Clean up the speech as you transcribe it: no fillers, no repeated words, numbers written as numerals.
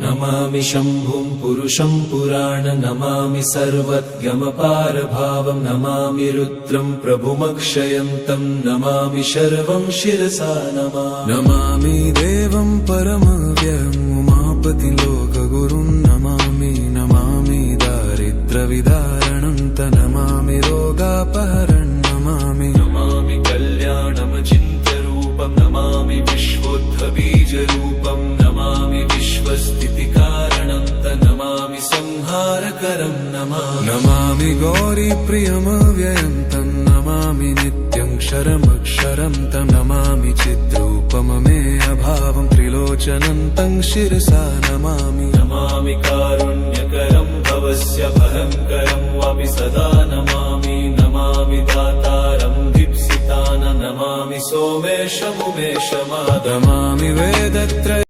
नमामि शम्भुं पुरुषं पुराण नमामि सर्वज्ञमपारभावं नमामि रुद्रं प्रभुमक्षयन्तं नमामि शर्वं शिरसा नमामि देवं परमव्ययम् उमापतिं लोकगुरुं नमामि नमामि दारिद्र्यविदारणं नमामि रोगापहरणं नमामि कल्याणमचिन्त्यरूपं नमामि विश्वोत्थबीजरूपं नमामि विश्वस्थितिकारणं नमामि संहारकरं नमामि गौरीप्रियमव्ययं तं नमामि नित्यं क्षरमक्षरं तं नमामि चिद्रूपममेयभावं त्रिलोचनं तं शिरसा नमामि कारुण्यकरं भवस्य भयङ्करं वापि सदा नमामि दातारं दीप्सितान नमामि सोमेशमुमेशमादमामि वेदत्रय